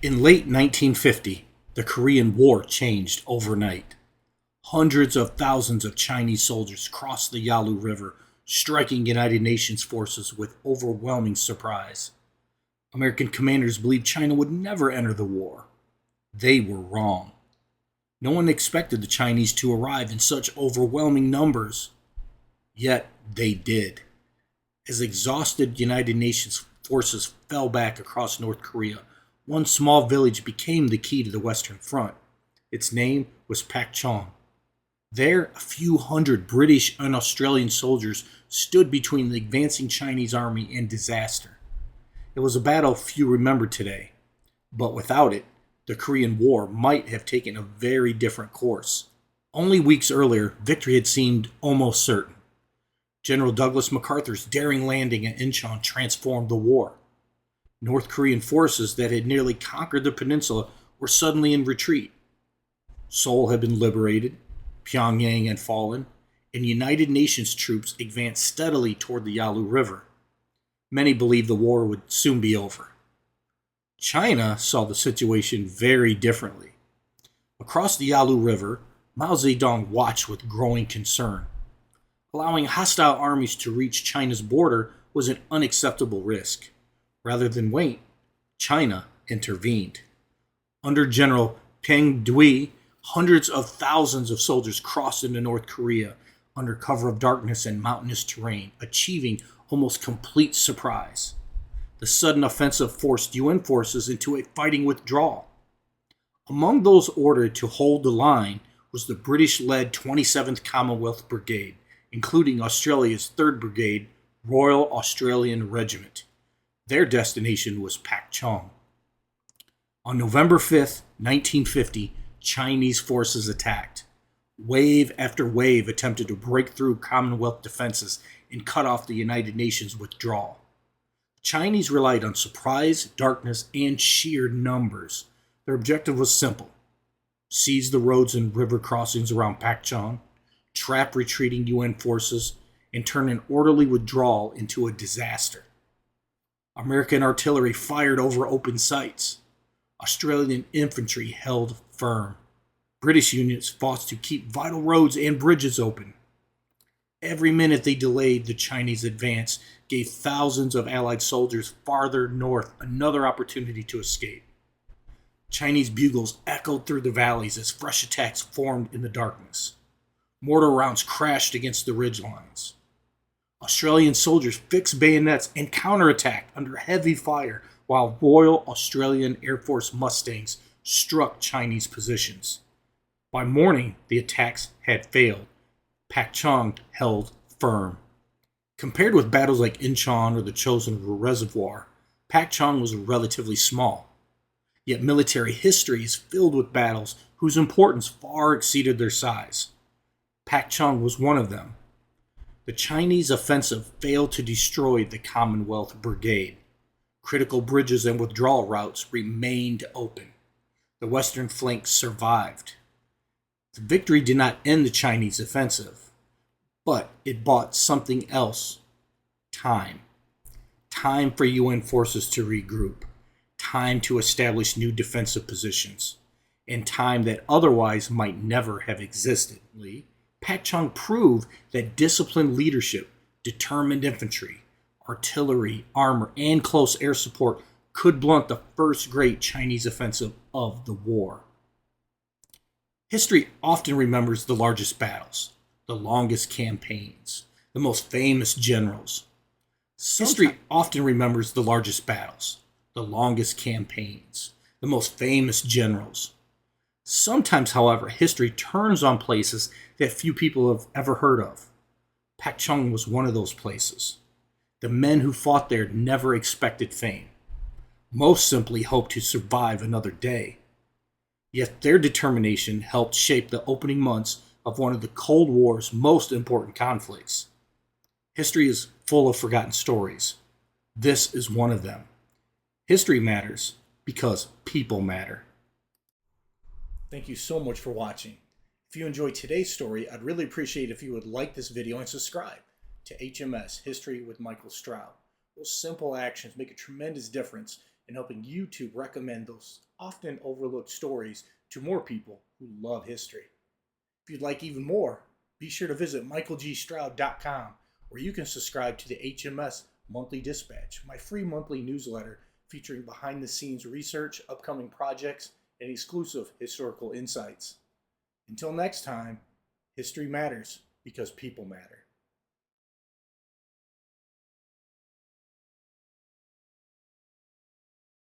In late 1950, the Korean War changed overnight. Hundreds of thousands of Chinese soldiers crossed the Yalu River, striking United Nations forces with overwhelming surprise. American commanders believed China would never enter the war. They were wrong. No one expected the Chinese to arrive in such overwhelming numbers. Yet they did. As exhausted United Nations forces fell back across North Korea, one small village became the key to the Western Front. Its name was Pakchon. There, a few hundred British and Australian soldiers stood between the advancing Chinese army and disaster. It was a battle few remember today, but without it, the Korean War might have taken a very different course. Only weeks earlier, victory had seemed almost certain. General Douglas MacArthur's daring landing at Incheon transformed the war. North Korean forces that had nearly conquered the peninsula were suddenly in retreat. Seoul had been liberated, Pyongyang had fallen, and United Nations troops advanced steadily toward the Yalu River. Many believed the war would soon be over. China saw the situation very differently. Across the Yalu River, Mao Zedong watched with growing concern. Allowing hostile armies to reach China's border was an unacceptable risk. Rather than wait, China intervened. Under General Peng Dui, hundreds of thousands of soldiers crossed into North Korea under cover of darkness and mountainous terrain, achieving almost complete surprise. The sudden offensive forced UN forces into a fighting withdrawal. Among those ordered to hold the line was the British-led 27th Commonwealth Brigade, including Australia's 3rd Brigade, Royal Australian Regiment. Their destination was Pakchon. On November 5th, 1950, Chinese forces attacked. Wave after wave attempted to break through Commonwealth defenses and cut off the United Nations withdrawal. The Chinese relied on surprise, darkness, and sheer numbers. Their objective was simple: seize the roads and river crossings around Pakchon, trap retreating UN forces, and turn an orderly withdrawal into a disaster. American artillery fired over open sights. Australian infantry held firm. British units fought to keep vital roads and bridges open. Every minute they delayed the Chinese advance gave thousands of Allied soldiers farther north another opportunity to escape. Chinese bugles echoed through the valleys as fresh attacks formed in the darkness. Mortar rounds crashed against the ridgelines. Australian soldiers fixed bayonets and counterattacked under heavy fire while Royal Australian Air Force Mustangs struck Chinese positions. By morning, the attacks had failed. Pakchon held firm. Compared with battles like Incheon or the Chosin Reservoir, Pakchon was relatively small. Yet military history is filled with battles whose importance far exceeded their size. Pakchon was one of them. The Chinese offensive failed to destroy the Commonwealth Brigade. Critical bridges and withdrawal routes remained open. The western flank survived. The victory did not end the Chinese offensive, but it bought something else: time. Time for UN forces to regroup, time to establish new defensive positions, and time that otherwise might never have existed. Pakchon proved that disciplined leadership, determined infantry, artillery, armor, and close air support could blunt the first great Chinese offensive of the war. History often remembers the largest battles, the longest campaigns, the most famous generals. History often remembers the largest battles, the longest campaigns, the most famous generals. Sometimes, however, history turns on places that few people have ever heard of. Pakchon was one of those places. The men who fought there never expected fame. Most simply hoped to survive another day. Yet their determination helped shape the opening months of one of the Cold War's most important conflicts. History is full of forgotten stories. This is one of them. History matters because people matter. Thank you so much for watching. If you enjoyed today's story, I'd really appreciate if you would like this video and subscribe to HMS History with Michael Stroud. Those simple actions make a tremendous difference and helping you to recommend those often overlooked stories to more people who love history. If you'd like even more, be sure to visit michaelgstroud.com, where you can subscribe to the HMS Monthly Dispatch, my free monthly newsletter featuring behind-the-scenes research, upcoming projects, and exclusive historical insights. Until next time, history matters because people matter.